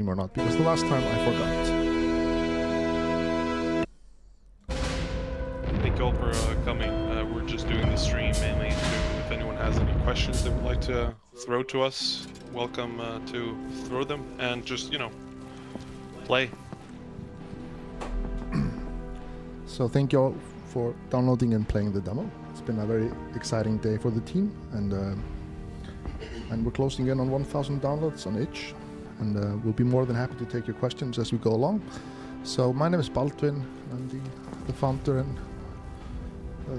or not, because the last time I forgot. Thank you all for coming. We're just doing the stream mainly if anyone has any questions they would like to throw to us, welcome to throw them and just, play. So thank you all for downloading and playing the demo. It's been a very exciting day for the team, and we're closing in on 1,000 downloads on itch, and we'll be more than happy to take your questions as we go along. So my name is Baldwin. I'm the founder and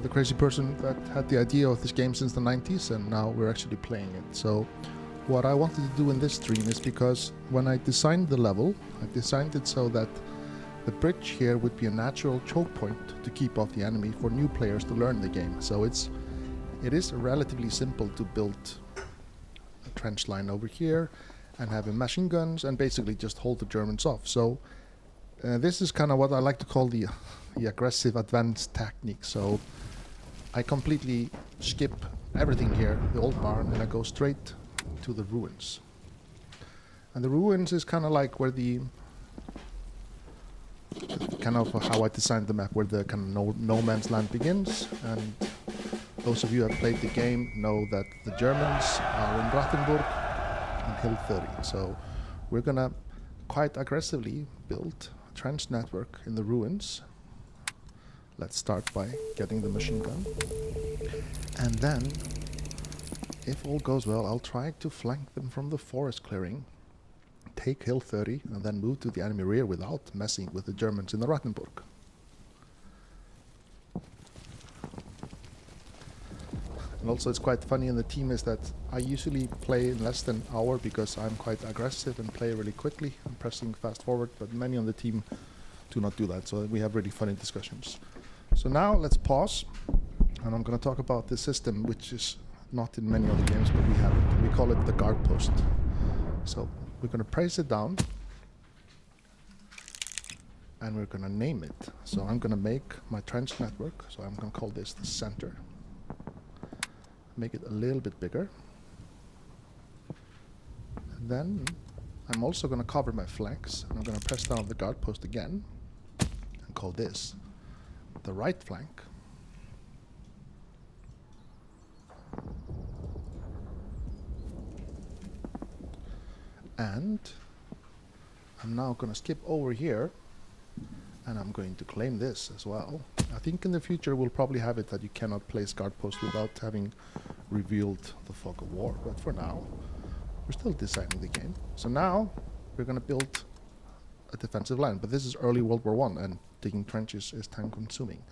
the crazy person that had the idea of this game since the 90s, and now we're actually playing it. So what I wanted to do in this stream is, because when I designed the level, I designed it so that the bridge here would be a natural choke point to keep off the enemy for new players to learn the game. So it is relatively simple to build a trench line over here and have machine guns and basically just hold the Germans off. So this is kind of what I like to call the aggressive advanced technique. So I completely skip everything here, the old barn, and I go straight to the ruins. And the ruins is kind of like where kind of how I designed the map, where the kind of no man's land begins. And those of you who have played the game know that the Germans are in Rathenburg and Hill 30. So we're gonna quite aggressively build a trench network in the ruins. Let's start by getting the machine gun. And then, if all goes well, I'll try to flank them from the forest clearing, take Hill 30, and then move to the enemy rear without messing with the Germans in the Rattenburg. And also it's quite funny in the team is that I usually play in less than an hour because I'm quite aggressive and play really quickly. I'm pressing fast forward, but many on the team do not do that, so we have really funny discussions. So now let's pause, and I'm going to talk about this system, which is not in many other games, but we have it. We call it the guard post. So we're going to place it down, and we're going to name it. So I'm going to make my trench network, so I'm going to call this the center. Make it a little bit bigger. And then I'm also going to cover my flanks, and I'm going to press down the guard post again, and call this the right flank. And I'm now going to skip over here, and I'm going to claim this as well. I think in the future we'll probably have it that you cannot place guard posts without having revealed the fog of war, but for now we're still designing the game. So now we're going to build a defensive line, but this is early World War I, and digging trenches is time consuming.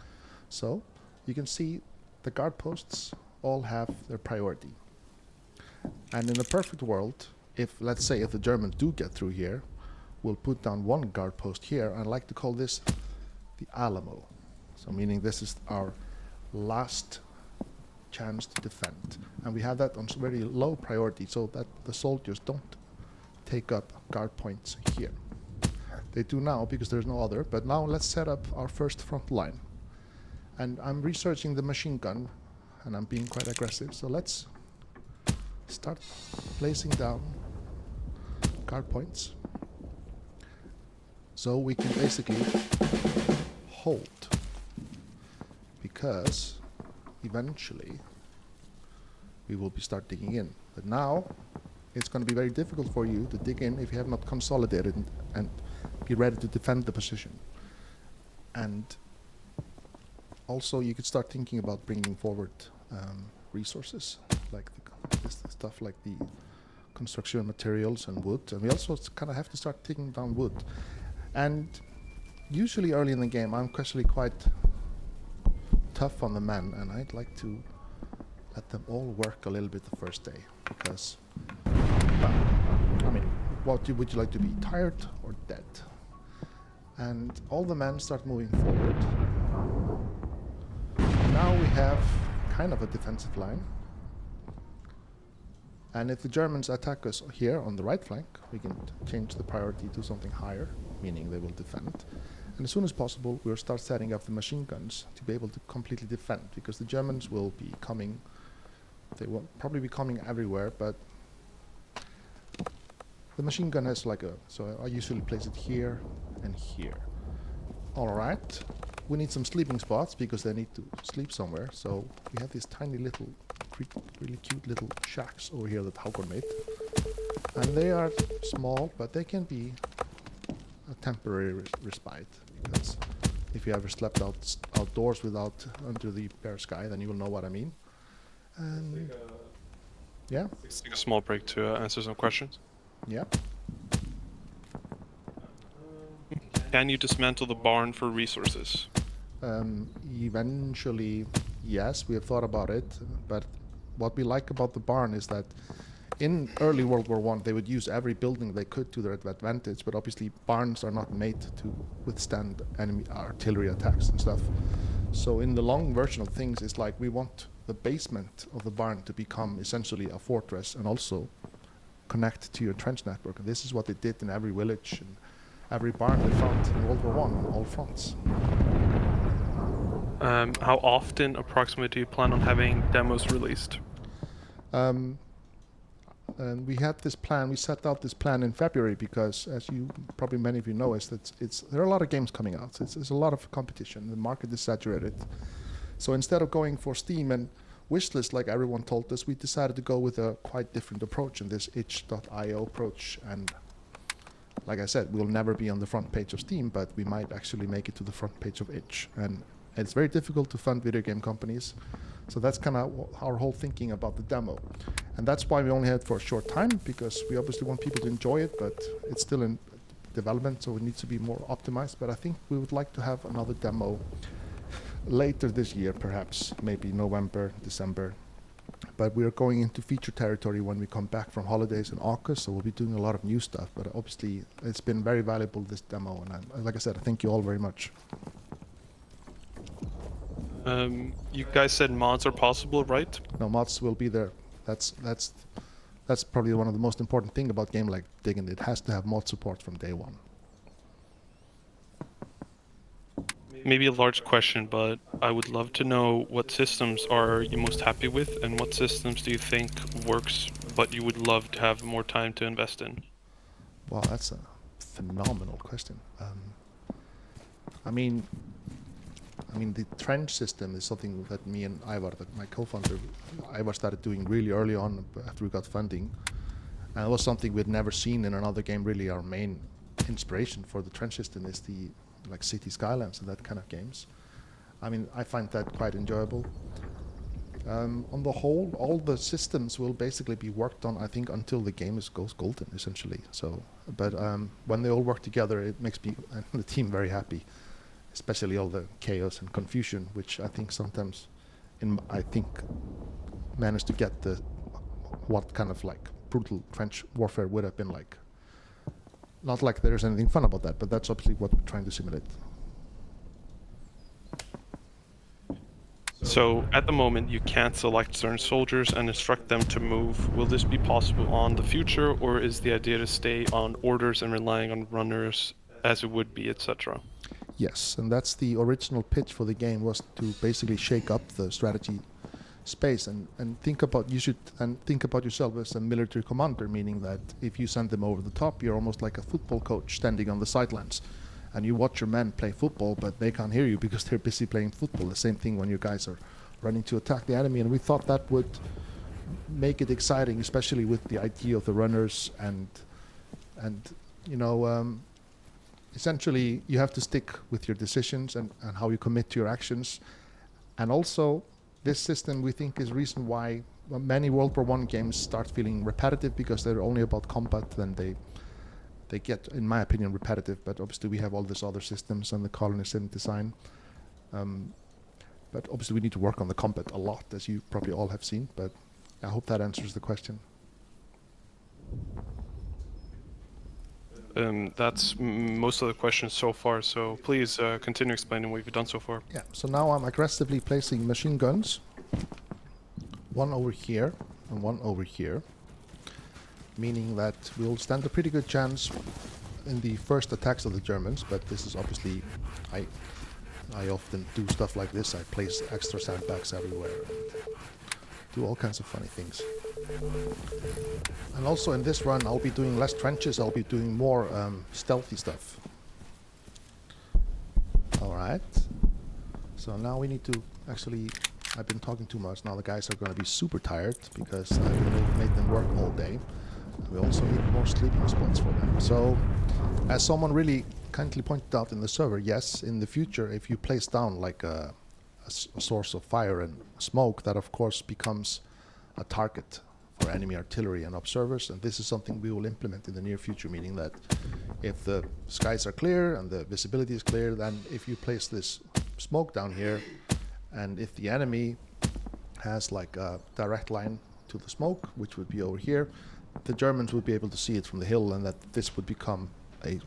So you can see the guard posts all have their priority. And in a perfect world, let's say if the Germans do get through here, we'll put down one guard post here. I like to call this the Alamo. So meaning this is our last chance to defend. And we have that on very low priority so that the soldiers don't take up guard points here. They do now because there's no other, but now let's set up our first front line. And I'm researching the machine gun, and I'm being quite aggressive. So let's start placing down guard points, so we can basically hold, because eventually we will start digging in. But now it's going to be very difficult for you to dig in if you have not consolidated and be ready to defend the position. And also you could start thinking about bringing forward resources, like this stuff like the construction materials and wood. And we also kind of have to start taking down wood. And usually early in the game I'm actually quite tough on the men, and I'd like to let them all work a little bit the first day, because I mean, would you like to be, tired or dead? And all the men start moving forward. Now we have kind of a defensive line. And if the Germans attack us here on the right flank, we can change the priority to something higher, meaning they will defend. And as soon as possible, we'll start setting up the machine guns to be able to completely defend, because the Germans will be coming. They will probably be coming everywhere, but The machine gun has like a, so I usually place it here and here. All right, we need some sleeping spots because they need to sleep somewhere. So we have these tiny little, really cute little shacks over here that Haukur made. And they are small, but they can be a temporary respite. Because if you ever slept outdoors without under the bare sky, then you will know what I mean. And yeah. Let's take a small break to answer some questions. Yeah. Can you dismantle the barn for resources? Eventually, yes, we have thought about it, but what we like about the barn is that in early World War I, they would use every building they could to their advantage, but obviously barns are not made to withstand enemy artillery attacks and stuff. So in the long version of things, it's like we want the basement of the barn to become essentially a fortress and also connect to your trench network. And this is what they did in every village and every barn they found in World War I on all fronts. How often approximately do you plan on having demos released? And we had this plan, we set out this plan in February because, as you probably many of you know, is that there are a lot of games coming out. It's a lot of competition. The market is saturated. So instead of going for Steam and wishlist like everyone told us, we decided to go with a quite different approach in this itch.io approach. And like I said, we'll never be on the front page of Steam, but we might actually make it to the front page of itch. And it's very difficult to fund video game companies. So that's kind of our whole thinking about the demo. And that's why we only had it for a short time, because we obviously want people to enjoy it, but it's still in development, so it needs to be more optimized. But I think we would like to have another demo later this year, perhaps, maybe November, December. But we are going into feature territory when we come back from holidays in August, so we'll be doing a lot of new stuff. But obviously, it's been very valuable, this demo, and like I said, thank you all very much. You guys said mods are possible, right? No, mods will be there. That's probably one of the most important thing about game like Diggin'. It has to have mod support from day one. Maybe a large question, but I would love to know what systems are you most happy with, and what systems do you think works, but you would love to have more time to invest in? Wow, that's a phenomenal question. I mean, the trench system is something that me and Ivar, my co-founder, Ivar started doing really early on after we got funding. And it was something we'd never seen in another game. Really, our main inspiration for the trench system is the City Skylines and that kind of games. I mean, I find that quite enjoyable. On the whole, all the systems will basically be worked on, I think, until the game goes golden, essentially. So, but when they all work together, it makes me and the team very happy. Especially all the chaos and confusion, which I think sometimes, managed to get what kind of like brutal trench warfare would have been like. Not like there's anything fun about that, but that's obviously what we're trying to simulate. So at the moment, you can't select certain soldiers and instruct them to move. Will this be possible on the future, or is the idea to stay on orders and relying on runners as it would be, etc.? Yes, and that's the original pitch for the game, was to basically shake up the strategy space and think about yourself as a military commander, meaning that if you send them over the top, you're almost like a football coach standing on the sidelines, and you watch your men play football, but they can't hear you because they're busy playing football. The same thing when you guys are running to attack the enemy, and we thought that would make it exciting, especially with the idea of the runners and essentially, you have to stick with your decisions and how you commit to your actions. And also, this system, we think, is reason why many World War I games start feeling repetitive, because they're only about combat. Then they get, in my opinion, repetitive. But obviously, we have all these other systems and the colony sim design. But obviously, we need to work on the combat a lot, as you probably all have seen. But I hope that answers the question. That's most of the questions so far, so please continue explaining what you've done so far. Yeah, so now I'm aggressively placing machine guns, one over here and one over here, meaning that we'll stand a pretty good chance in the first attacks of the Germans, but this is obviously, I often do stuff like this. I place extra sandbags everywhere and do all kinds of funny things. And also in this run, I'll be doing less trenches. I'll be doing more stealthy stuff. All right. So now we need to actually... I've been talking too much. Now the guys are going to be super tired because I really made them work all day. We also need more sleeping spots for them. So, as someone really kindly pointed out in the server, yes, in the future, if you place down like a source of fire and smoke, that of course becomes a target for enemy artillery and observers. And this is something we will implement in the near future, meaning that if the skies are clear and the visibility is clear, then if you place this smoke down here, and if the enemy has like a direct line to the smoke, which would be over here, the Germans would be able to see it from the hill, and that this would become a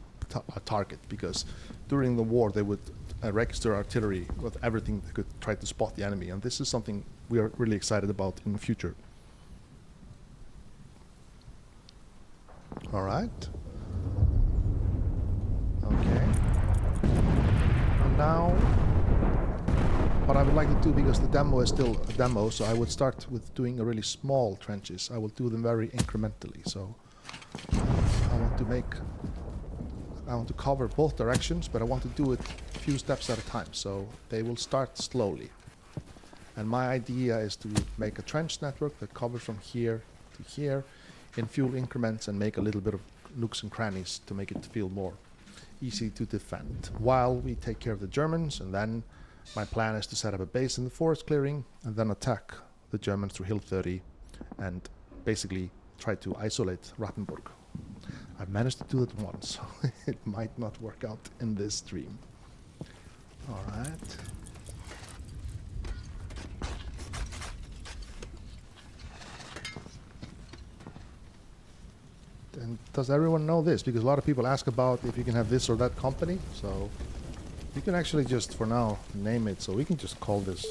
target, because during the war they would register artillery with everything they could try to spot the enemy, and this is something we are really excited about in the future. All right. Okay. And now what I would like to do, because the demo is still a demo, so I would start with doing a really small trenches. I will do them very incrementally. So I want to cover both directions, but I want to do it a few steps at a time. So they will start slowly. And my idea is to make a trench network that covers from here to here in few increments and make a little bit of nooks and crannies to make it feel more easy to defend while we take care of the Germans. And then my plan is to set up a base in the forest clearing and then attack the Germans through Hill 30 and basically try to isolate Rattenburg. I've managed to do it once, so it might not work out in this stream. All right. And does everyone know this? Because a lot of people ask about if you can have this or that company. So you can actually just, for now, name it. So we can just call this,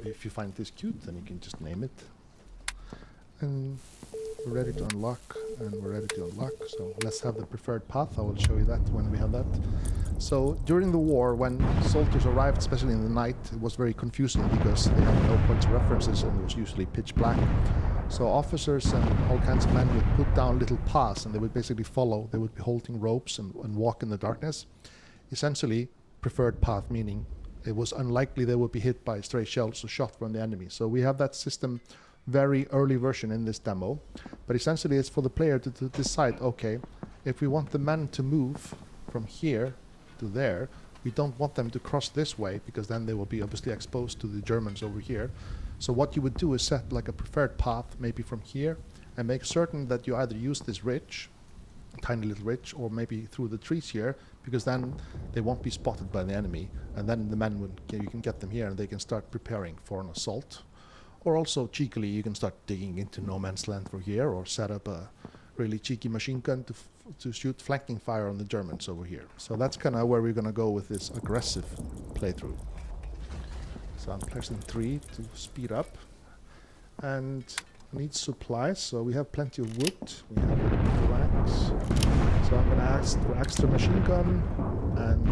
if you find this cute, then you can just name it. And we're ready to unlock, and we're ready to unlock. So let's have the preferred path. I will show you that when we have that. So during the war, when soldiers arrived, especially in the night, it was very confusing because they had no points of references and it was usually pitch black. So officers and all kinds of men would put down little paths, and they would basically follow. They would be holding ropes and walk in the darkness. Essentially, preferred path, meaning it was unlikely they would be hit by stray shells or shot from the enemy. So we have that system, very early version in this demo. But essentially it's for the player to decide, okay, if we want the men to move from here to there, we don't want them to cross this way, because then they will be obviously exposed to the Germans over here. So what you would do is set like a preferred path, maybe from here, and make certain that you either use this ridge, tiny little ridge, or maybe through the trees here, because then they won't be spotted by the enemy, and then the men you can get them here and they can start preparing for an assault. Or also cheekily you can start digging into no man's land for here, or set up a really cheeky machine gun to shoot flanking fire on the Germans over here. So that's kind of where we're going to go with this aggressive playthrough. So I'm pressing 3 to speed up, and I need supplies. So we have plenty of wood, we have flax. So I'm going to ask for extra machine gun and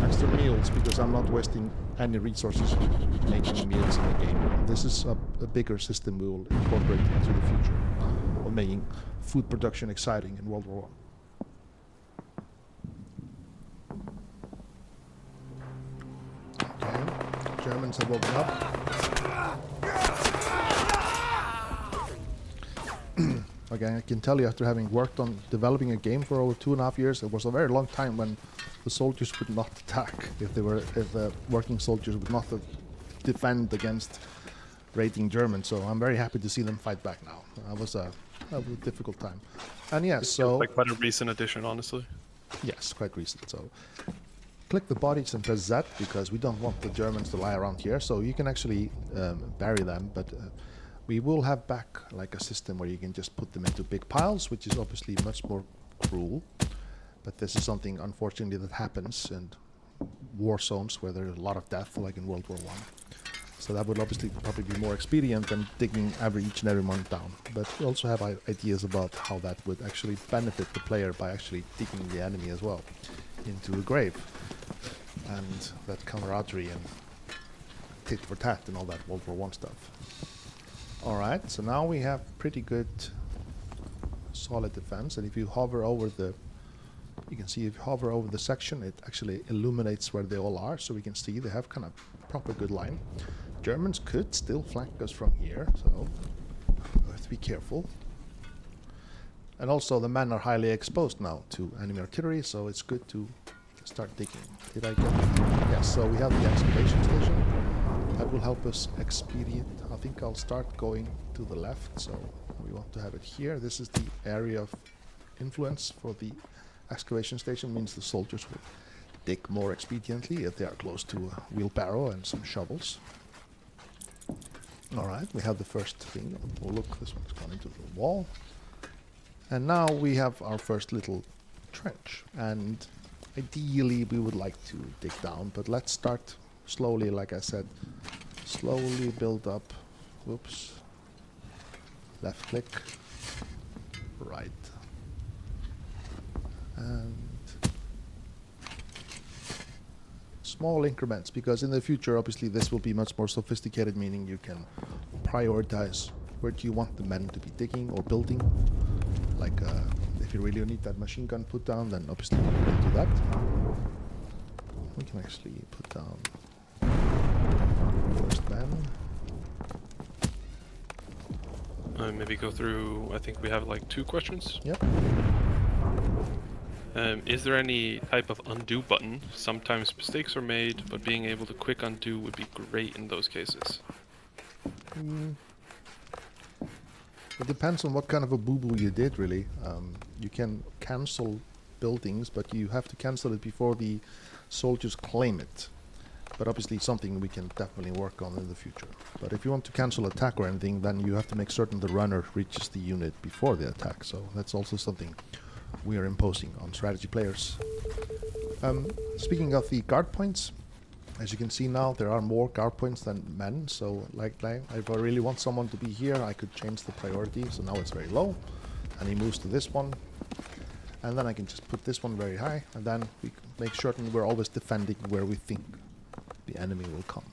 extra meals, because I'm not wasting any resources making meals in the game. This is a bigger system we will incorporate into the future of making food production exciting in World War I. Okay, Germans have woken up. Again, I can tell you, after having worked on developing a game for over 2.5 years, it was a very long time when the soldiers would not attack, if the working soldiers would not defend against raiding Germans. So I'm very happy to see them fight back now. That was a difficult time. And yes, so like quite a recent addition, honestly. Yes, quite recent. So click the bodies and press Z, because we don't want the Germans to lie around here. So you can actually bury them, but we will have back like a system where you can just put them into big piles, which is obviously much more cruel. But this is something, unfortunately, that happens in war zones where there's a lot of death, like in World War I. So that would obviously probably be more expedient than digging each and every one down. But we also have ideas about how that would actually benefit the player by actually digging the enemy as well into a grave. And that camaraderie and tit for tat and all that World War I stuff. All right, so now we have pretty good solid defense, and if you hover over the, you can see if you hover over the section, it actually illuminates where they all are, so we can see they have kind of proper good line. Germans could still flank us from here, so we have to be careful. And also the men are highly exposed now to enemy artillery, so it's good to start digging. Did I get it? Yes, so we have the excavation station. That will help us expedite. I think I'll start going to the left, so we want to have it here. This is the area of influence for the excavation station, means the soldiers will dig more expediently if they are close to a wheelbarrow and some shovels. Alright, we have the first thing. Oh, look, this one's gone into the wall. And now we have our first little trench. And ideally we would like to dig down, but let's start slowly, like I said. Slowly build up. Whoops. Left click. Right. And small increments, because in the future obviously this will be much more sophisticated, meaning you can prioritize where do you want the men to be digging or building. Like if you really need that machine gun put down, then obviously you can do that. We can actually put down first men. Maybe go through, I think we have like 2 questions. Yep. Is there any type of undo button? Sometimes mistakes are made, but being able to quick undo would be great in those cases. It depends on what kind of a boo-boo you did, really. You can cancel buildings, but you have to cancel it before the soldiers claim it. But obviously something we can definitely work on in the future. But if you want to cancel attack or anything, then you have to make certain the runner reaches the unit before the attack. So that's also something we are imposing on strategy players. Speaking of the guard points, as you can see now, there are more guard points than men. So like if I really want someone to be here, I could change the priority. So now it's very low, and he moves to this one. And then I can just put this one very high, and then we make certain we're always defending where we think the enemy will come.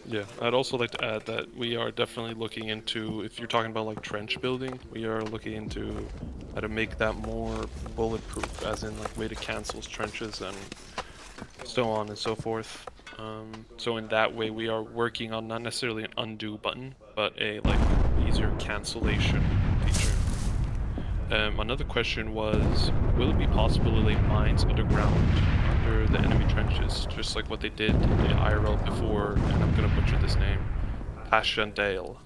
Yeah, I'd also like to add that we are definitely looking into, if you're talking about like trench building, we are looking into how to make that more bulletproof, as in like way to cancel trenches and so on and so forth. So in that way we are working on not necessarily an undo button, but a like easier cancellation feature. Another question was, will it be possible to lay mines underground under the enemy trenches, just like what they did in the IRL before, and I'm gonna butcher this name, Passchendaele?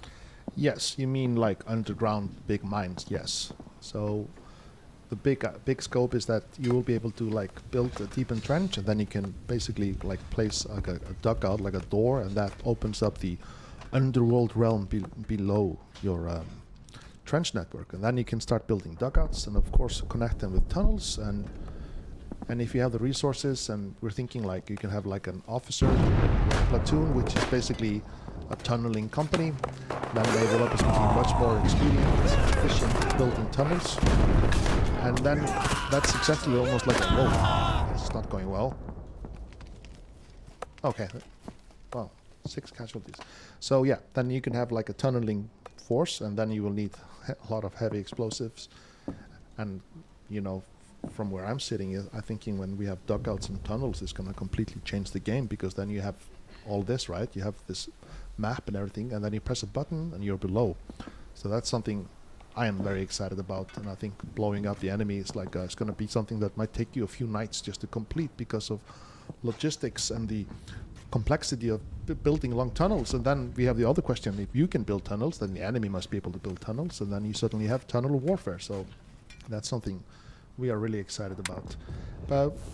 Yes, you mean like underground big mines, yes. So the big scope is that you will be able to like build a deepened trench, and then you can basically like place like a dugout, like a door, and that opens up the underworld realm below your trench network, and then you can start building dugouts, and of course connect them with tunnels, and if you have the resources, and we're thinking like you can have like an officer platoon, which is basically a tunneling company, then they will obviously be much more experienced and efficient at building tunnels, and then that's exactly almost like a whoa, it's not going well. Okay, well, 6 casualties. So yeah, then you can have like a tunneling force, and then you will need a lot of heavy explosives. And you know, from where I'm sitting, I'm thinking when we have dugouts and tunnels, it's going to completely change the game, because then you have all this, right? You have this map and everything, and then you press a button and you're below. So that's something I am very excited about, and I think blowing up the enemy is like it's going to be something that might take you a few nights just to complete, because of logistics and the complexity of building long tunnels. And then we have the other question: if you can build tunnels, then the enemy must be able to build tunnels, and then you suddenly have tunnel warfare. So that's something we are really excited about.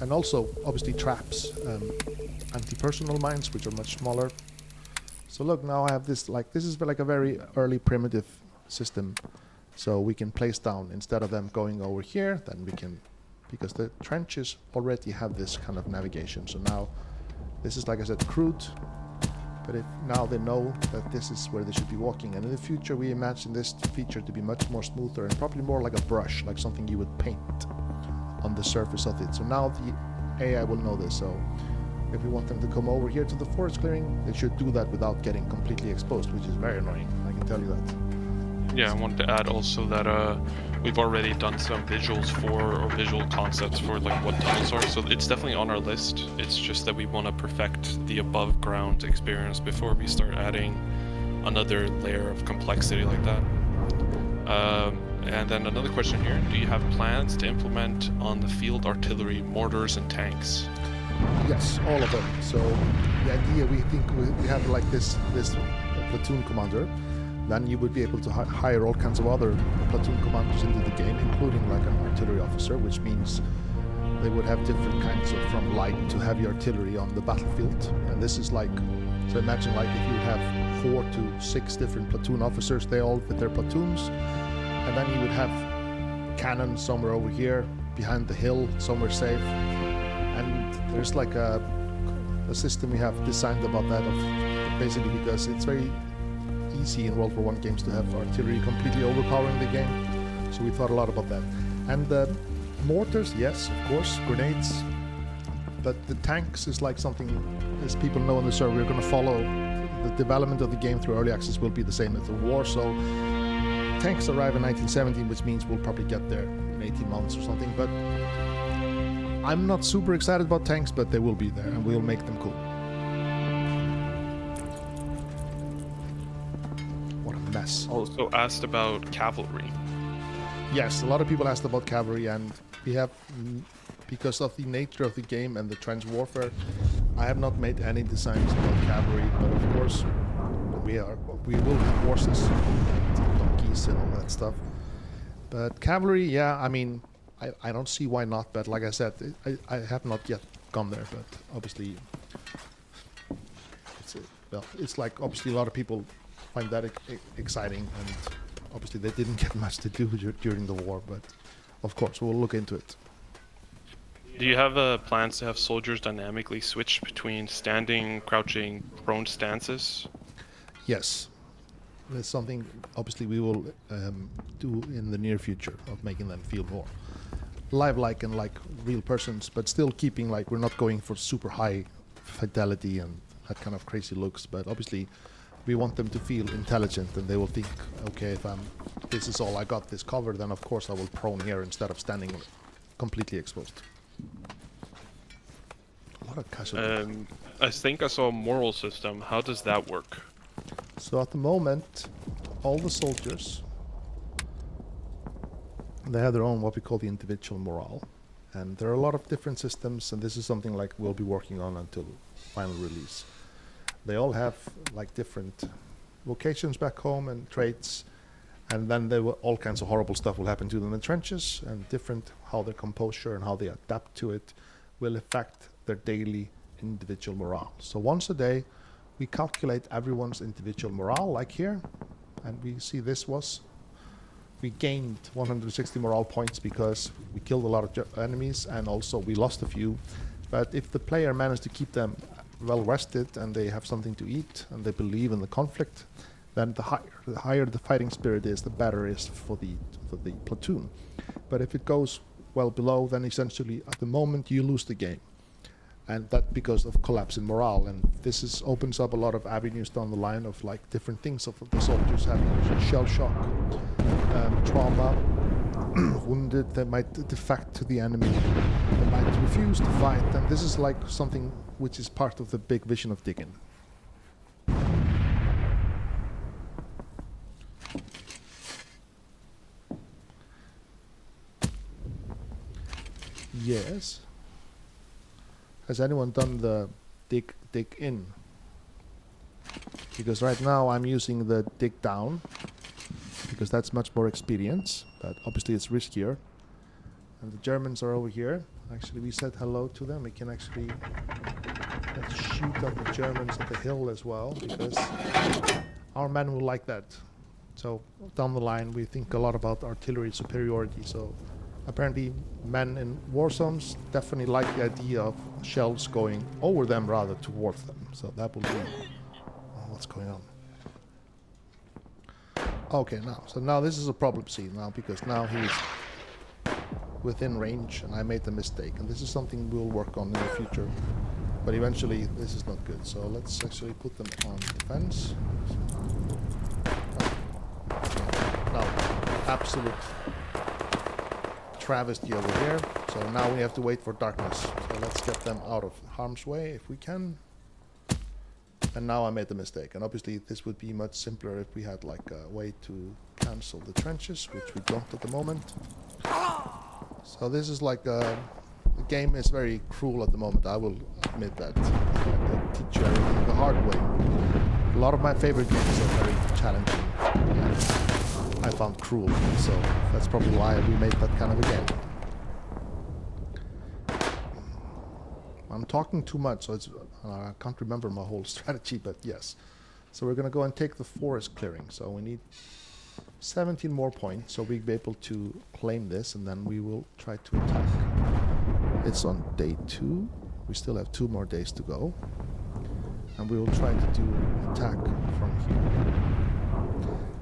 And also obviously traps, anti-personnel mines, which are much smaller. So look, now I have this, like, this is like a very early primitive system, so we can place down, instead of them going over here, then we can, because the trenches already have this kind of navigation. So now this is, like I said, crude, but now they know that this is where they should be walking. And in the future we imagine this feature to be much more smoother, and probably more like a brush, like something you would paint on the surface of it. So now the AI will know this. So if we want them to come over here to the forest clearing, they should do that without getting completely exposed, which is very annoying. I can tell you that. Yeah, I wanted to add also that we've already done some visuals or visual concepts for like what tunnels are, so it's definitely on our list. It's just that we want to perfect the above ground experience before we start adding another layer of complexity like that. And then another question here: do you have plans to implement on the field artillery, mortars, and tanks? Yes, all of them. So the idea, we think we have like this platoon commander. Then you would be able to hire all kinds of other platoon commanders into the game, including like an artillery officer, which means they would have different kinds of, from light to heavy artillery on the battlefield. And this is like, so imagine like if you would have 4 to 6 different platoon officers, they all with their platoons, and then you would have cannons somewhere over here, behind the hill, somewhere safe. And there's like a system we have designed about that, of basically because it's very easy in World War I games to have artillery completely overpowering the game, so we thought a lot about that. And the mortars, yes, of course, grenades, but the tanks is like something, as people know in the server, we're going to follow the development of the game through early access will be the same as the war, so tanks arrive in 1917, which means we'll probably get there in 18 months or something, but I'm not super excited about tanks, but they will be there and we'll make them cool. Mess. Also asked about cavalry. Yes, a lot of people asked about cavalry, and we have, because of the nature of the game and the trench warfare, I have not made any designs about cavalry, but of course we will have horses and donkeys and all that stuff. But cavalry, yeah, I mean, I don't see why not, but like I said, I have not yet gone there, but obviously it's like obviously a lot of people find that exciting, and obviously they didn't get much to do during the war, but of course we'll look into it. Do you have plans to have soldiers dynamically switch between standing, crouching, prone stances? Yes, that's something obviously we will do in the near future, of making them feel more lifelike and like real persons, but still keeping like, we're not going for super high fidelity and that kind of crazy looks, but obviously we want them to feel intelligent, and they will think, okay, if this is all I got this cover, then of course I will prone here instead of standing completely exposed. A lot of casualties. I think I saw a moral system. How does that work? So at the moment, all the soldiers, they have their own, what we call the individual morale, and there are a lot of different systems, and this is something like we'll be working on until final release. They all have like different vocations back home and traits, and then all kinds of horrible stuff will happen to them in trenches, and different how their composure and how they adapt to it will affect their daily individual morale. So once a day we calculate everyone's individual morale, like here, and we see we gained 160 morale points because we killed a lot of enemies, and also we lost a few, but if the player managed to keep them well rested and they have something to eat and they believe in the conflict, then the higher the fighting spirit is, the better it is for the platoon. But if it goes well below, then essentially at the moment you lose the game, and that because of collapse in morale. And this opens up a lot of avenues down the line of like different things of the soldiers having shell shock, trauma, wounded, they might defect to the enemy, they might refuse to fight, and this is like something which is part of the big vision of Diggin. Yes. Has anyone done the dig in? Because right now I'm using the dig down, because that's much more experience, but obviously it's riskier. And the Germans are over here. Actually, we said hello to them. We can actually let's shoot at the Germans at the hill as well, because our men will like that. So down the line, we think a lot about artillery superiority. So apparently, men in war zones definitely like the idea of shells going over them rather towards them. So that will be what's going on. Okay, now this is a problem scene now, because now he's within range and I made the mistake, and this is something we'll work on in the future, but eventually this is not good. So let's actually put them on defense. absolute travesty over here. So now we have to wait for darkness. So let's get them out of harm's way if we can. And now I made the mistake. And obviously this would be much simpler if we had like a way to cancel the trenches, which we don't at the moment. So this is like the game is very cruel at the moment. I will admit that. I teach you everything the hard way. A lot of my favorite games are very challenging. And I found cruel, so that's probably why we made that kind of a game. I'm talking too much, so it's, I can't remember my whole strategy, but yes. So we're going to go and take the forest clearing. So we need 17 more points, so we'll be able to claim this, and then we will try to attack. It's on day 2. We still have 2 more days to go. And we will try to do attack from here.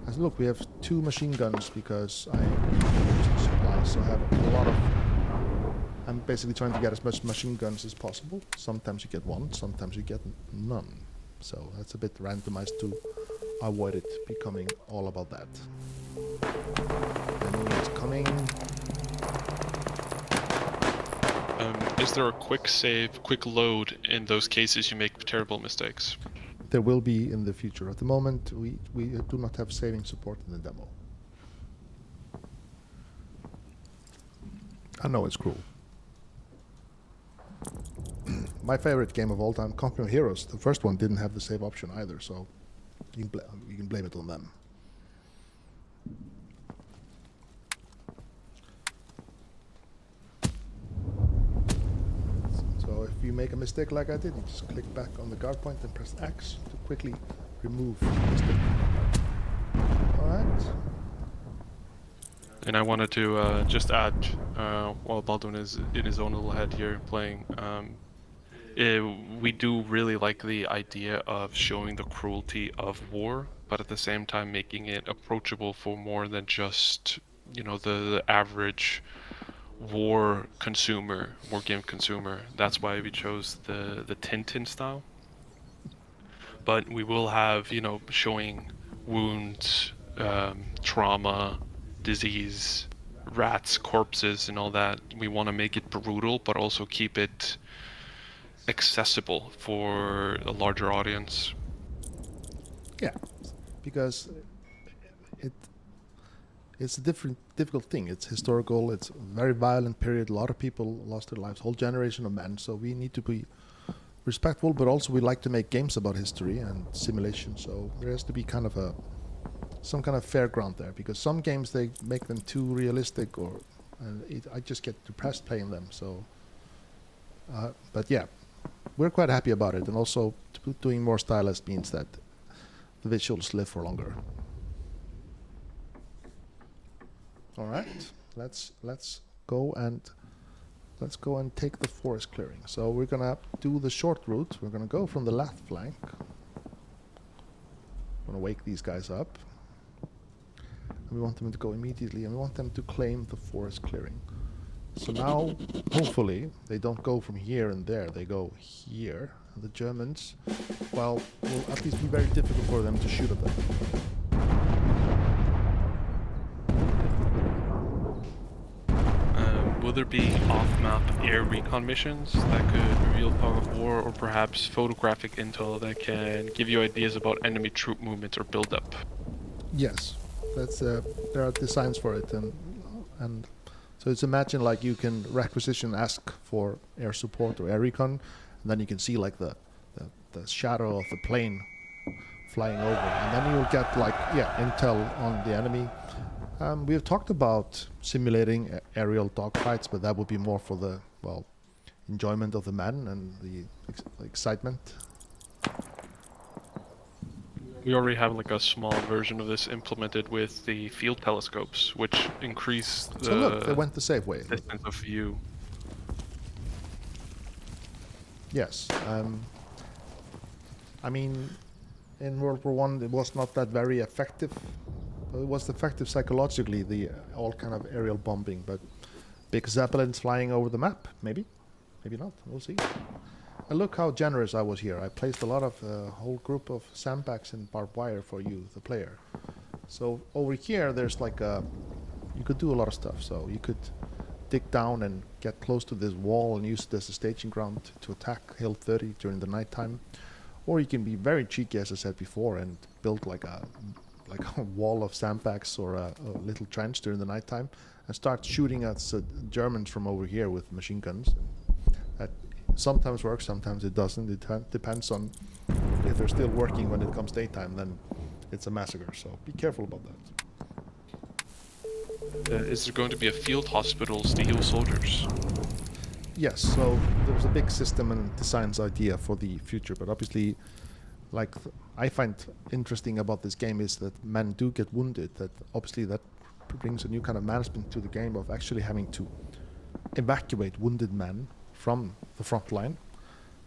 As look, we have 2 machine guns because I used supplies, so I have a lot of... I'm basically trying to get as much machine guns as possible. Sometimes you get 1, sometimes you get none. So that's a bit randomized to avoid it becoming all about that. Enemy is coming. Is there a quick save, quick load in those cases you make terrible mistakes? There will be in the future. At the moment, we do not have saving support in the demo. I know it's cruel. My favorite game of all time, Conquering Heroes, the first one didn't have the save option either, so you can blame it on them. So if you make a mistake like I did, you just click back on the guard point and press X to quickly remove the mistake. Alright. And I wanted to just add, while Baldwin is in his own little head here playing, we do really like the idea of showing the cruelty of war, but at the same time making it approachable for more than just, you know, the average war game consumer. That's why we chose the Tintin style. But we will have, you know, showing wounds, trauma, disease, rats, corpses, and all that. We want to make it brutal, but also keep it accessible for a larger audience. Yeah, because it's a difficult thing. It's historical. It's a very violent period. A lot of people lost their lives. Whole generation of men. So we need to be respectful, but also we like to make games about history and simulation. So there has to be kind of some kind of fair ground there. Because some games they make them too realistic, I just get depressed playing them. So, but yeah, we're quite happy about it. And also doing more stylized means that the visuals live for longer. All right, let's go and take the forest clearing. So we're gonna do the short route. We're gonna go from the left flank. I'm gonna wake these guys up. And we want them to go immediately, and we want them to claim the forest clearing. So now, hopefully, they don't go from here and there. They go here. And the Germans, well, will at least be very difficult for them to shoot at them. Will there be off-map air recon missions that could reveal fog of war, or perhaps photographic intel that can give you ideas about enemy troop movements or build-up? Yes, that's there are designs for it, and so it's imagine like you can ask for air support or air recon, and then you can see like the shadow of the plane flying over, and then you'll get like intel on the enemy. We have talked about simulating aerial dogfights, but that would be more for the enjoyment of the man and the excitement. We already have like a small version of this implemented with the field telescopes, which increase the So look, they went the safe way. distance of view. Yes. I mean, in World War One, it was not that very effective. It was effective psychologically, the all kind of aerial bombing, but big zeppelins flying over the map, maybe not. We'll see. And look how generous I was here. I placed a lot of whole group of sandbags and barbed wire for you, the player. So over here, there's like you could do a lot of stuff. So you could dig down and get close to this wall and use it as a staging ground to attack Hill 30 during the nighttime. Or you can be very cheeky, as I said before, and build like a wall of sandbags or a little trench during the nighttime and start shooting at Germans from over here with machine guns. That sometimes works, sometimes it doesn't. It depends on if they're still working when it comes daytime, then it's a massacre. So be careful about that. Is there going to be a field hospitals to heal soldiers? Yes, so there's a big system and designs idea for the future, but obviously, like I find interesting about this game is that men do get wounded. That obviously that brings a new kind of management to the game of actually having to evacuate wounded men from the front line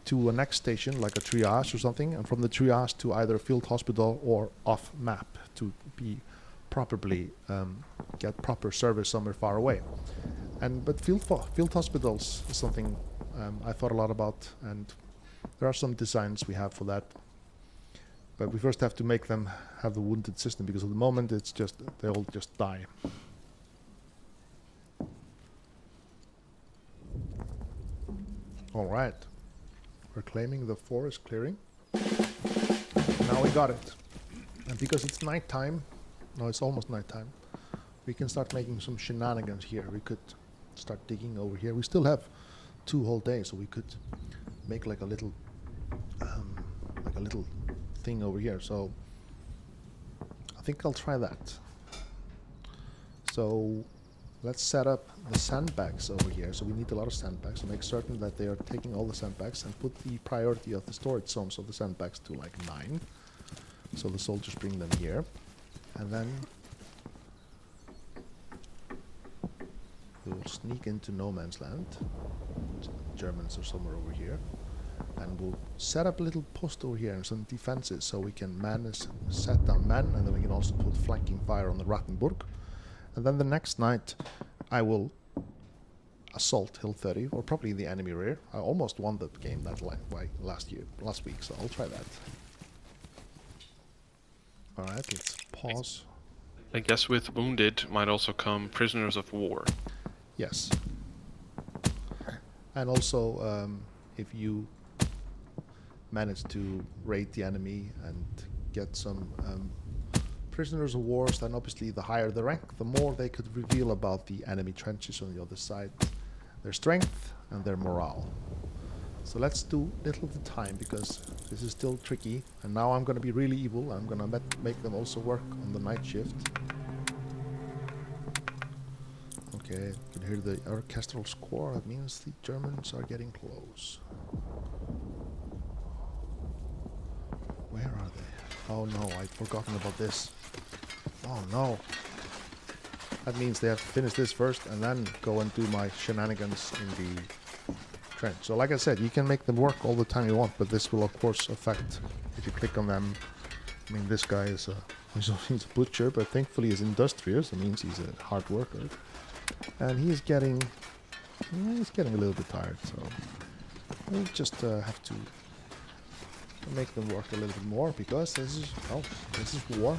to a next station, like a triage or something, and from the triage to either a field hospital or off map to be properly get proper service somewhere far away. But field hospitals is something I thought a lot about, and there are some designs we have for that. But we first have to make them have the wounded system, because at the moment it's just they all just die. All right, we're claiming the forest clearing. Now we got it, and because it's nighttime, no, it's almost nighttime, we can start making some shenanigans here. We could start digging over here. We still have 2 whole days, so we could make like a little thing over here. So I think I'll try that. So let's set up the sandbags over here. So we need a lot of sandbags to make certain that they are taking all the sandbags, and put the priority of the storage zones of the sandbags to like 9. So the soldiers bring them here, and then we will sneak into no man's land. Germans are somewhere over here, and we'll set up a little post over here and some defenses, so we can set down men, and then we can also put flanking fire on the Rattenburg. And then the next night I will assault Hill 30, or probably the enemy rear. I almost won the game that last week, so I'll try that. Alright, let's pause. I guess with wounded might also come prisoners of war. Yes. And also, if you manage to raid the enemy and get some prisoners of war, then obviously the higher the rank, the more they could reveal about the enemy trenches on the other side, their strength and their morale. So let's do little at a time, because this is still tricky, and now I'm going to be really evil. I'm going to make them also work on the night shift. Okay, you can hear the orchestral score. That means the Germans are getting close. Where are they? Oh no, I'd forgotten about this. Oh no. That means they have to finish this first and then go and do my shenanigans in the trench. So like I said, you can make them work all the time you want, but this will of course affect if you click on them. I mean, this guy is he's a butcher, but thankfully he's industrious. It means he's a hard worker. And he's getting a little bit tired, so we'll just have to make them work a little bit more, because this is war.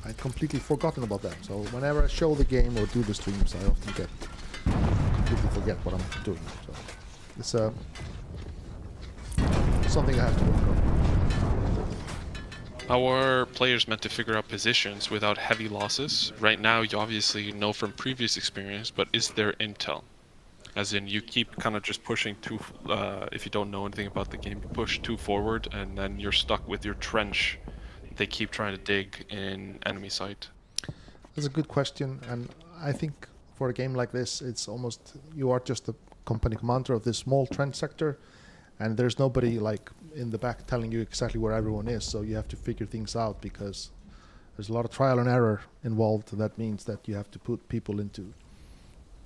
I'd completely forgotten about that. So whenever I show the game or do the streams, I often completely forget what I'm doing. So it's something I have to work on. How are players meant to figure out positions without heavy losses? Right now, you obviously know from previous experience, but is there intel? As in, you keep kind of just pushing too, if you don't know anything about the game, you push too forward, and then you're stuck with your trench. They keep trying to dig in enemy sight. That's a good question, and I think for a game like this, it's almost, you are just the company commander of this small trench sector, and there's nobody like in the back telling you exactly where everyone is, so you have to figure things out, because there's a lot of trial and error involved. That means that you have to put people into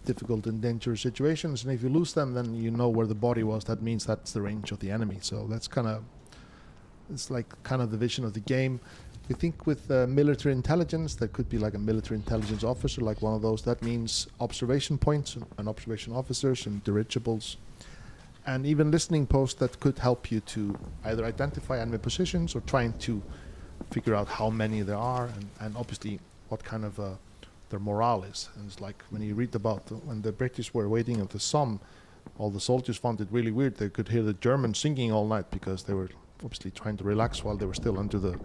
difficult and dangerous situations, and if you lose them, then you know where the body was. That means that's the range of the enemy. So that's it's like kind of the vision of the game. We think with military intelligence, that could be like a military intelligence officer, like one of those. That means observation points and observation officers and dirigibles, and even listening posts that could help you to either identify enemy positions or trying to figure out how many there are, and obviously what kind of their morale is. And it's like when you read about when the British were waiting at the Somme, all the soldiers found it really weird. They could hear the Germans singing all night because they were obviously trying to relax while they were still under the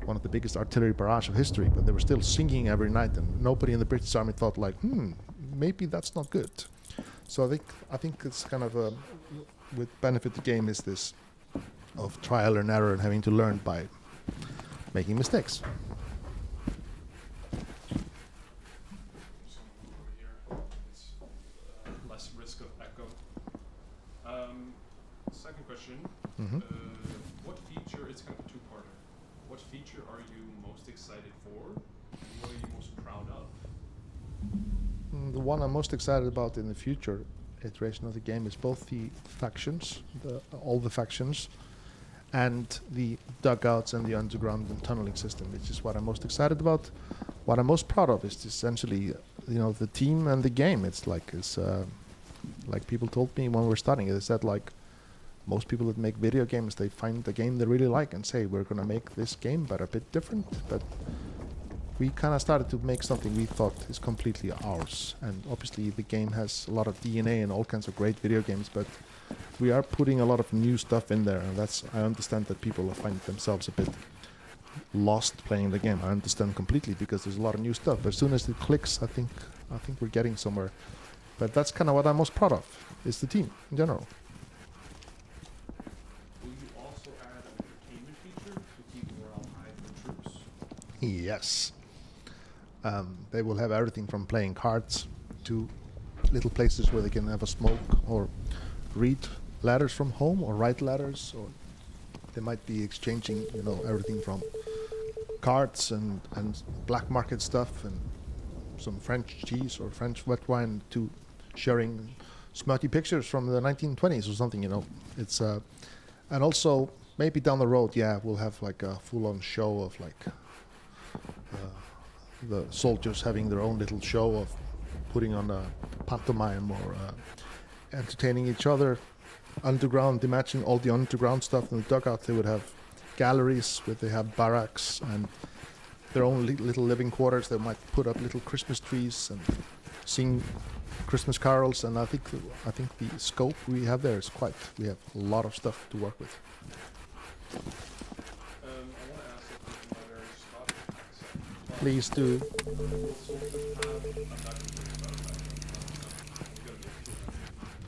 one of the biggest artillery barrage of history, but they were still singing every night, and nobody in the British army thought like, maybe that's not good. So I think it's kind of with benefit the game is this of trial and error and having to learn by making mistakes. Less risk of echo. Second question. What feature, it's kind of a two-parter. What feature are you most excited for? And what are you most proud of? The one I'm most excited about in the future iteration of the game is both the factions, all the factions, and the dugouts and the underground and tunneling system, which is what I'm most excited about. What I'm most proud of is essentially, the team and the game. It's like people told me when we were starting. They said like most people that make video games, they find the game they really like and say we're gonna make this game but a bit different. But we kind of started to make something we thought is completely ours. And obviously the game has a lot of DNA and all kinds of great video games, but we are putting a lot of new stuff in there, and I understand that people find themselves a bit lost playing the game. I understand completely because there's a lot of new stuff, but as soon as it clicks, I think we're getting somewhere. But that's kind of what I'm most proud of, is the team in general. Will you also add an entertainment feature to keep morale high for troops? Yes. They will have everything from playing cards to little places where they can have a smoke or read letters from home or write letters, or they might be exchanging, everything from cards and black market stuff and some French cheese or French wet wine to sharing smutty pictures from the 1920s or something, It's and also maybe down the road, we'll have like a full-on show of like the soldiers having their own little show of putting on a pantomime or entertaining each other. Underground, imagine all the underground stuff in the dugout. They would have galleries where they have barracks and their own little living quarters. They might put up little Christmas trees and sing Christmas carols. And I think the scope we have there is we have a lot of stuff to work with. I want to ask a question about our Scottish accent. Please do. Will soldiers have, I'm not going to worry about that. I'm going to get to it.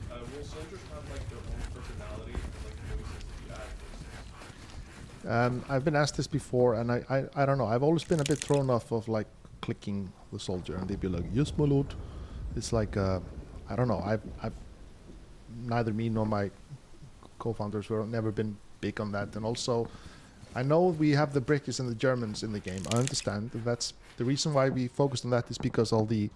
Will soldiers have like their own personality and like voices that you add voices? I've been asked this before, and I don't know. I've always been a bit thrown off of like clicking the soldier, and they'd be like, "Yes, my lord." It's like I don't know. I've neither me nor my co-founders were never been big on that, and also I know we have the British and the Germans in the game. I understand that's the reason why we focused on that is because all the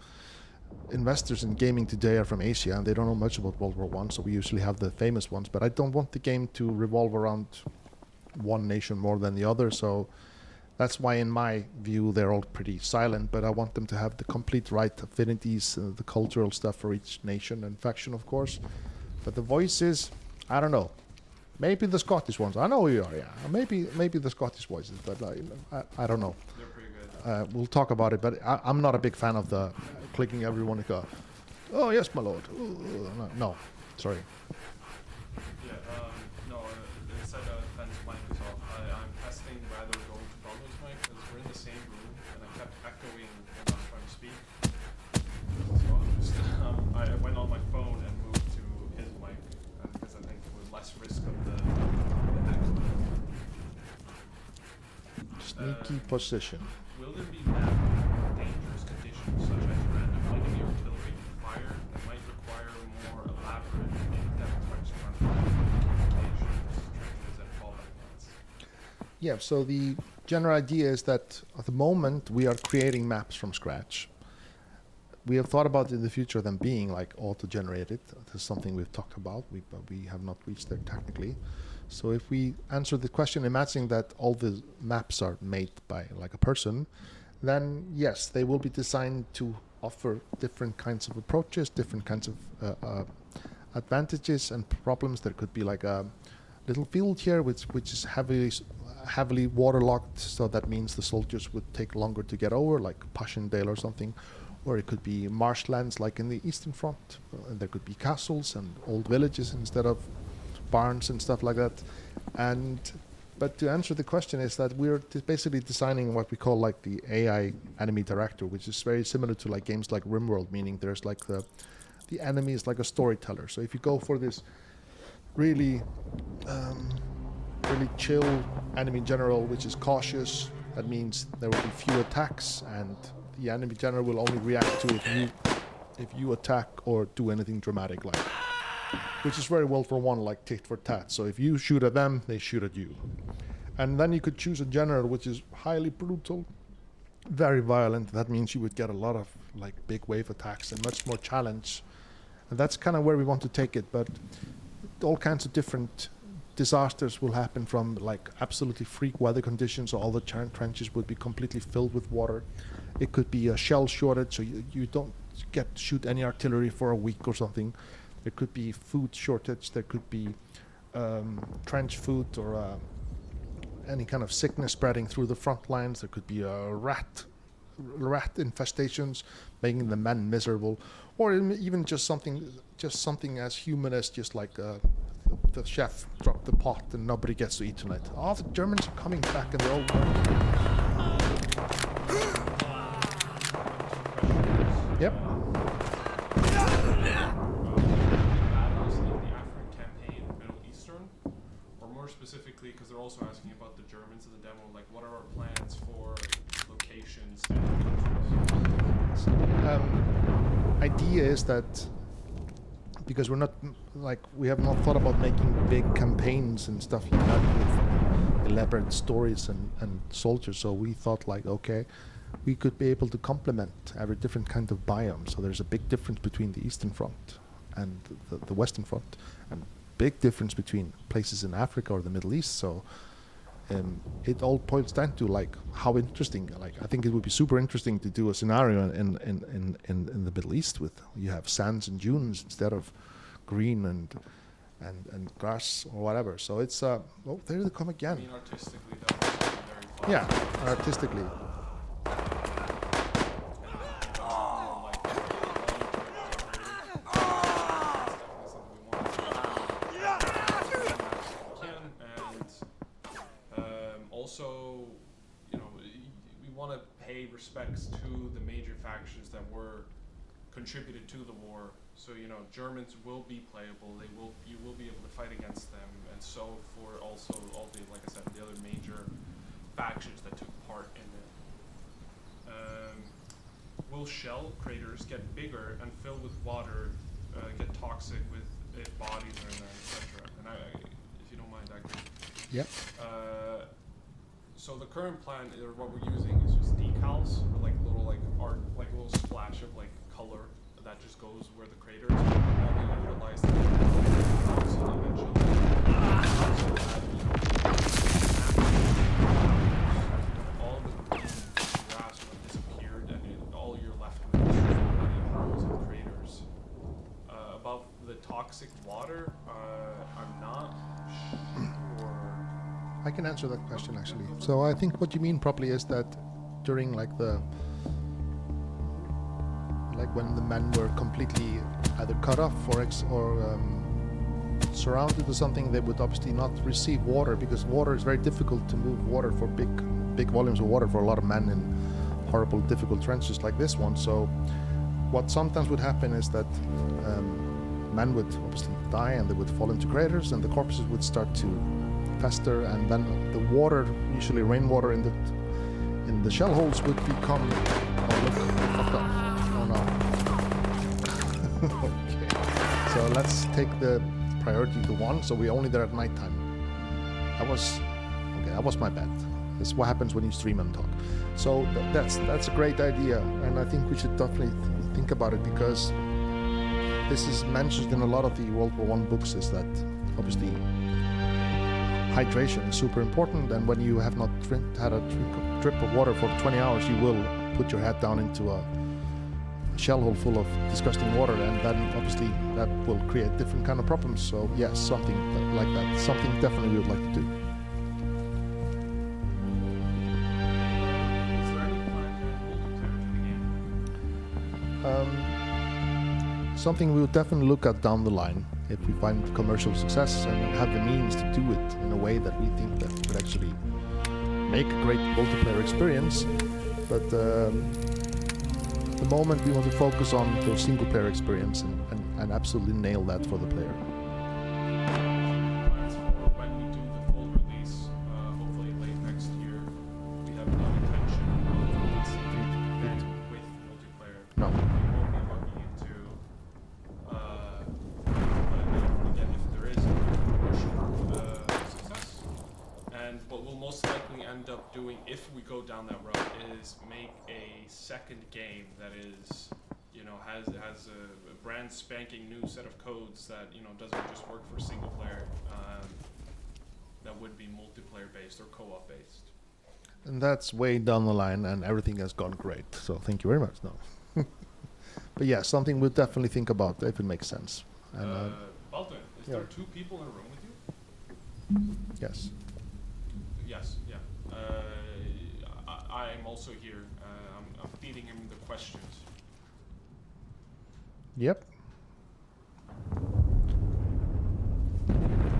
investors in gaming today are from Asia and they don't know much about World War I, so we usually have the famous ones. But I don't want the game to revolve around one nation more than the other, so that's why in my view they're all pretty silent, but I want them to have the complete right affinities, the cultural stuff for each nation and faction, of course. But the voices, I don't know. Maybe the Scottish ones. I know you are, yeah. Maybe the Scottish voices, but I don't know. They're pretty good. We'll talk about it, but I'm not a big fan of the clicking everyone to go, "Oh yes, my lord." No, sorry. Yeah, no, it said Ben's mic is off. I'm testing whether going to Donald's mic because we're in the same room and I kept echoing when I was trying to speak. So I'm just, I went on my phone and moved to his mic because I think it was less risk of the echo. Sneaky position. Will there be mapped dangerous conditions such as random enemy artillery fire that might require more elaborate in-depth communications, trenches, and fallback lines? Yeah, so the general idea is that at the moment we are creating maps from scratch. We have thought about in the future them being like auto-generated. This is something we've talked about, but we have not reached there technically. So if we answer the question, imagining that all the maps are made by like a person, then yes, they will be designed to offer different kinds of approaches, different kinds of advantages and problems. There could be like a little field here which is heavily waterlogged, so that means the soldiers would take longer to get over, like Passchendaele or something. Or it could be marshlands like in the Eastern Front. And there could be castles and old villages instead of barns and stuff like that. But to answer the question is that we're basically designing what we call like the AI enemy director, which is very similar to like games like RimWorld, meaning there's like the enemy is like a storyteller. So if you go for this really really chill enemy general, which is cautious, that means there will be few attacks, and the enemy general will only react to if you attack or do anything dramatic, like, which is very well for one, like tit for tat. So if you shoot at them, they shoot at you. And then you could choose a general which is highly brutal, very violent. That means you would get a lot of like big wave attacks and much more challenge. And that's kind of where we want to take it. But all kinds of different disasters will happen, from like absolutely freak weather conditions, so all the trenches would be completely filled with water. It could be a shell shortage, so you don't get to shoot any artillery for a week or something. There could be food shortage. There could be trench food or any kind of sickness spreading through the front lines. There could be rat infestations, making the men miserable, or even just something as human as just like the chef dropped the pot and nobody gets to eat tonight. Oh, the Germans are coming back and they're all Yep. Specifically, because they're also asking about the Germans in the demo, like what are our plans for locations and countries? Idea is that because we have not thought about making big campaigns and stuff like that with elaborate stories and soldiers, so we thought like, okay, we could be able to complement every different kind of biome. So there's a big difference between the Eastern Front and the Western Front, and big difference between places in Africa or the Middle East. So it all points down to like how interesting. Like I think it would be super interesting to do a scenario in the Middle East with you have sands and dunes instead of green and grass or whatever. So it's oh, there they come again. I mean, artistically, that would be very fun. Yeah, artistically. Respects to the major factions that were contributed to the war. So Germans will be playable. You will be able to fight against them, and so for also all the, like I said, the other major factions that took part in it. Will shell craters get bigger and filled with water, get toxic with if bodies are in there, etc. And if you don't mind, I can. Yep. So the current plan, or what we're using, is just decals, or like little like art, like a little splash of like color that just goes where the crater is. Only utilize the decals eventually. All the green grass would have disappeared, and all you're left with is holes and craters. About the toxic water, I'm not sure. I can answer that question actually. So I think what you mean probably is that during like when the men were completely either cut off or surrounded or something, they would obviously not receive water, because water is very difficult to move water for big volumes of water for a lot of men in horrible, difficult trenches like this one. So what sometimes would happen is that men would obviously die and they would fall into craters, and the corpses would start to fester, and then the water, usually rainwater in the shell holes, would become fucked up. Oh no. Okay. So let's take the priority to 1. So we're only there at nighttime. That was my bad. That's what happens when you stream and talk. So that's a great idea, and I think we should definitely think about it, because this is mentioned in a lot of the World War I books, is that obviously hydration is super important, and when you have not had a drip of water for 20 hours, you will put your head down into a shell hole full of disgusting water, and then obviously that will create different kind of problems. So yes, something like that, something definitely we would like to do. something we would definitely look at down the line if we find commercial success and have the means to do it in a way that we think that could actually make a great multiplayer experience. But at the moment we want to focus on the single player experience and absolutely nail that for the player. Plans for when we do the full release, hopefully late next year, we have no intention of releasing it with multiplayer. No. We won't be looking into, again, if there is commercial success. And what we'll most likely end up doing if we go down that road is make a second game that is, you know, has a brand spanking new set of codes that, you know, doesn't just work for single player, that would be multiplayer based or co-op based. And that's way down the line and everything has gone great. So thank you very much. No. But yeah, something we'll definitely think about if it makes sense. And, Baldwin, is yeah. there 2 people in a room with you? yes. Yes, yeah. I am also here. I'm feeding him the questions. Yep.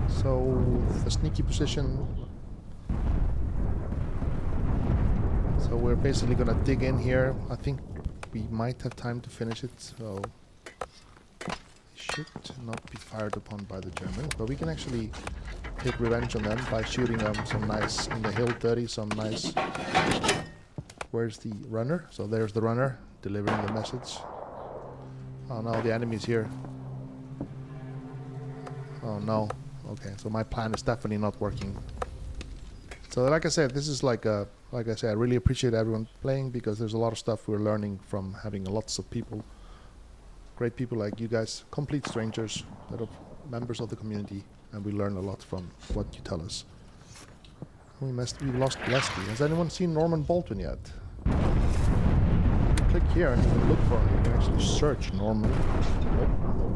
So the sneaky position. So we're basically gonna dig in here. I think we might have time to finish it, so it should not be fired upon by the Germans, but we can actually take revenge on them by shooting them some nice in the hill 30, some nice. Where's the runner? So there's the runner delivering the message. Oh no, the enemy's here. Oh no. Okay, so my plan is definitely not working. So like I said, this is like I really appreciate everyone playing because there's a lot of stuff we're learning from having lots of people, great people like you guys, complete strangers that are members of the community, and we learn a lot from what you tell us. We lost Leslie. Has anyone seen Norman Bolton yet? Click here and you can look for him. You can actually search Norman.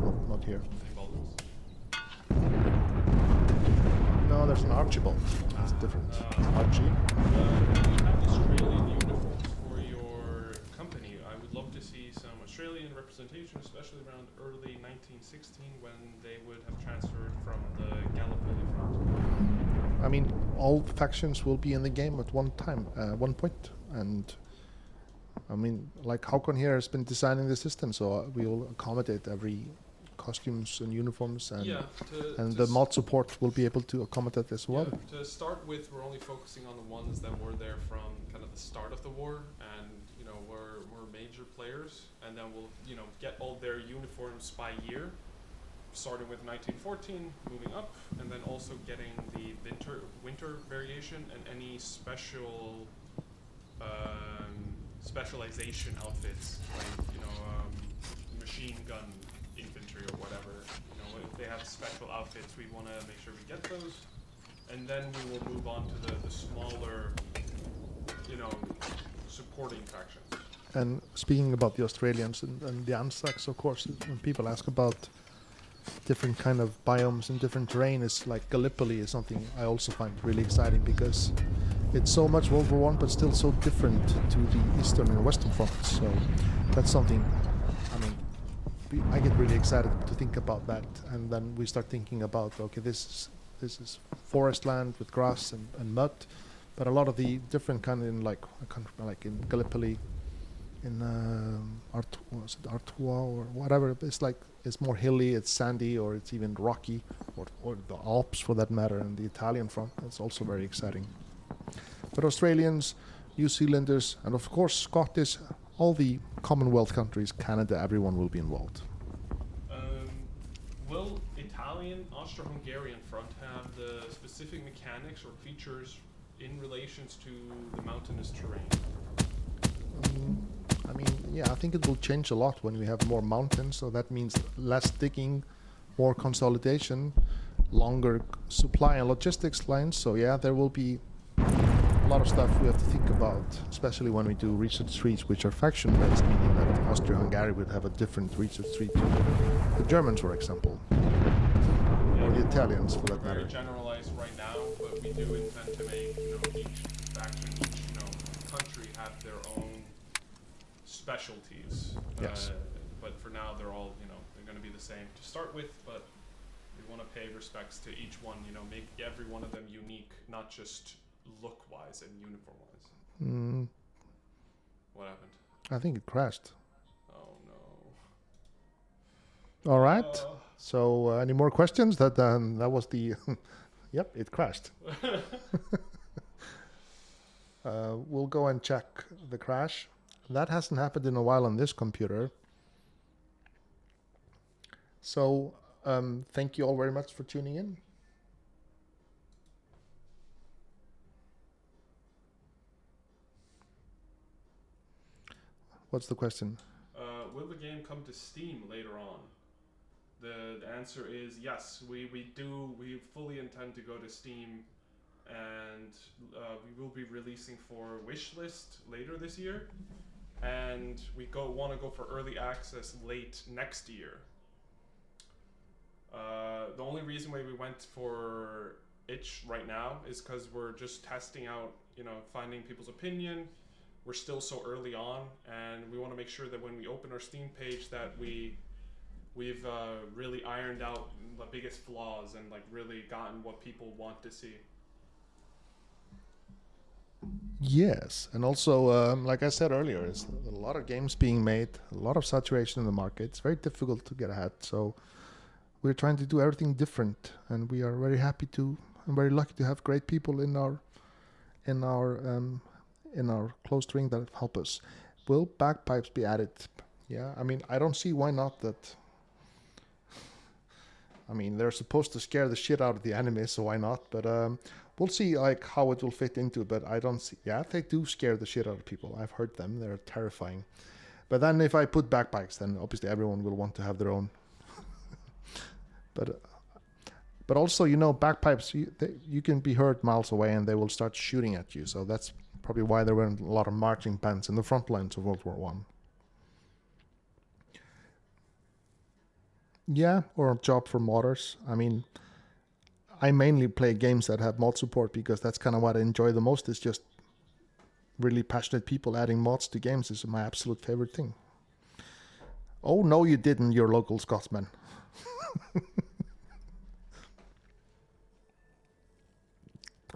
Nope, not here. No, there's an Archibald. That's different. Archie. You have Australian uniforms for your company. I would love to see some Australian representation, especially around early 1916 when they would have transferred from the Gallipoli front. I mean, all factions will be in the game at one time, one point, and I mean, like Håkon here has been designing the system, so we will accommodate every costumes and uniforms, and the mod support will be able to accommodate as well. Yeah, to start with, we're only focusing on the ones that were there from kind of the start of the war, and you know, were major players, and then we'll, you know, get all their uniforms by year, starting with 1914, moving up, and then also getting the winter variation and any special specialization outfits, like, you know, machine gun infantry or whatever. You know, if they have special outfits, we want to make sure we get those, and then we will move on to the smaller, you know, supporting factions. And speaking about the Australians and the Anzacs, of course, when people ask about different kind of biomes and different terrain, is like Gallipoli is something I also find really exciting because it's so much World War I, but still so different to the Eastern and Western fronts. So that's something, I mean, I get really excited to think about that. And then we start thinking about, okay, this is forest land with grass and mud, but a lot of the different kind in like in Gallipoli, in Artois or whatever, it's more hilly, it's sandy, or it's even rocky, or the Alps for that matter, and the Italian front. That's also very exciting. But Australians, New Zealanders, and of course Scottish, all the Commonwealth countries, Canada, everyone will be involved. Will Italian, Austro-Hungarian front have the specific mechanics or features in relations to the mountainous terrain? I mean, yeah, I think it will change a lot when we have more mountains, so that means less digging, more consolidation, longer supply and logistics lines. So yeah, there will be a lot of stuff we have to think about, especially when we do research trees, which are faction-based, meaning that Austria-Hungary would have a different research tree to the Germans, for example, or the Italians, for that matter. Very generalized right now, but we do intend to make, you know, each faction, each, you know, country have their own specialties. Yes. But for now, they're all, you know, same to start with, but we want to pay respects to each one. Make every one of them unique, not just look-wise and uniform-wise. What happened? I think it crashed. Oh All right. no. So any more questions? That was the. Yep, it crashed. We'll go and check the crash. That hasn't happened in a while on this computer. So thank you all very much for tuning in. What's the question? Will the game come to Steam later on? The answer is yes. We fully intend to go to Steam, and we will be releasing for Wishlist later this year, and we want to go for early access late next year. The only reason why we went for itch right now is because we're just testing out, finding people's opinion. We're still so early on, and we want to make sure that when we open our Steam page that we've really ironed out the biggest flaws and really gotten what people want to see. Yes, and also like I said earlier, there's a lot of games being made, a lot of saturation in the market. It's very difficult to get ahead, so we're trying to do everything different, and we are very happy to. I'm very lucky to have great people in our close ring that help us. Will bagpipes be added? Yeah, I don't see why not. That. They're supposed to scare the shit out of the enemy, so why not? But we'll see how it will fit into. But I don't see. Yeah, they do scare the shit out of people. I've heard them; they're terrifying. But then if I put bagpipes, then obviously everyone will want to have their own. But also, bagpipes, you can be heard miles away and they will start shooting at you. So that's probably why there weren't a lot of marching bands in the front lines of World War One. Yeah, or a job for modders. I mainly play games that have mod support because that's kind of what I enjoy the most. Is just really passionate people adding mods to games is my absolute favorite thing. Oh, no, you didn't, your local Scotsman.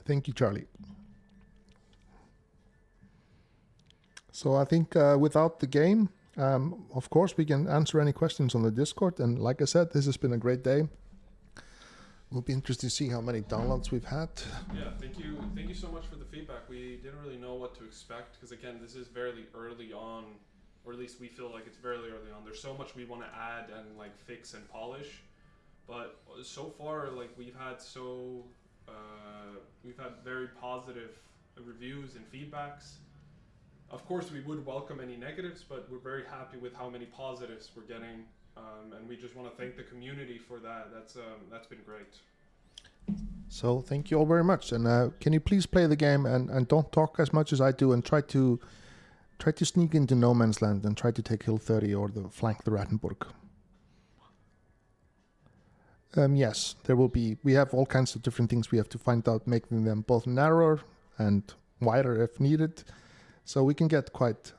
Thank you, Charlie. So I think without the game, of course, we can answer any questions on the Discord. And like I said, this has been a great day. We'll be interested to see how many downloads we've had. Yeah, thank you so much for the feedback. We didn't really know what to expect because, again, this is very early on, or at least we feel like it's very early on. There's so much we want to add and fix and polish, but so far we've had very positive reviews and feedbacks. Of course, we would welcome any negatives, but we're very happy with how many positives we're getting, and we just want to thank the community for that. That's been great. So thank you all very much, and can you please play the game and don't talk as much as I do, and try to sneak into no man's land and try to take Hill 30 or flank the Rattenburg. Yes, there will be. We have all kinds of different things we have to find out, making them both narrower and wider if needed. So we can get quite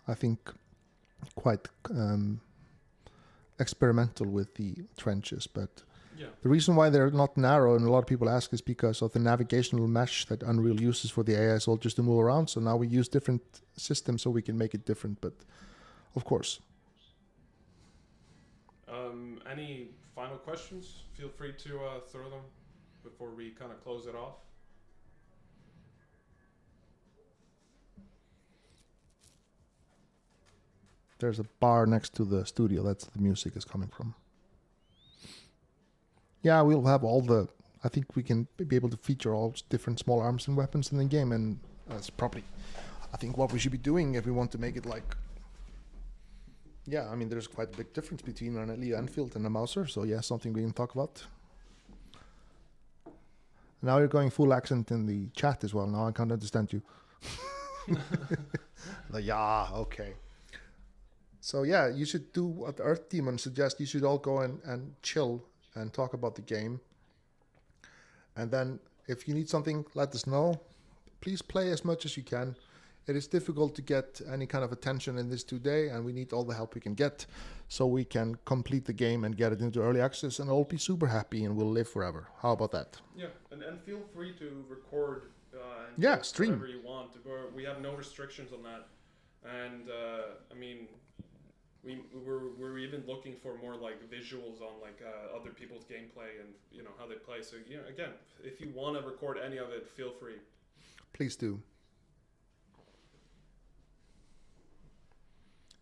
experimental with the trenches. But yeah. The reason why they're not narrow, and a lot of people ask, is because of the navigational mesh that Unreal uses for the AI soldiers to move around. So now we use different systems so we can make it different. But of course. Any final questions? Feel free to throw them before we kind of close it off. There's a bar next to the studio. That's the music is coming from. Yeah, we'll have I think we can be able to feature all different small arms and weapons in the game, and that's probably, I think, what we should be doing if we want to make it Yeah, there's quite a big difference between an Lee Enfield and a Mauser, so yeah, something we can talk about. Now you're going full accent in the chat as well. Now I can't understand you. Yeah, okay. So yeah, you should do what Earth Demon suggests. You should all go and chill and talk about the game. And then if you need something, let us know. Please play as much as you can. It is difficult to get any kind of attention in this today, and we need all the help we can get so we can complete the game and get it into early access, and all be super happy and we'll live forever. How about that? Yeah, and feel free to record and Yeah, post stream. whatever you want. We have no restrictions on that. And I mean, we're even looking for more like visuals on like other people's gameplay and how they play. So again, if you want to record any of it, feel free. Please do.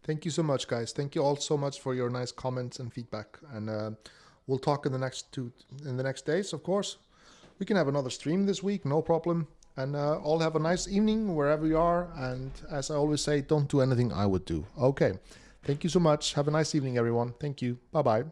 Thank you so much, guys. Thank you all so much for your nice comments and feedback. And we'll talk in the next days, of course. We can have another stream this week, no problem. And all have a nice evening wherever you are. And as I always say, don't do anything I would do. Okay. Thank you so much. Have a nice evening, everyone. Thank you. Bye-bye.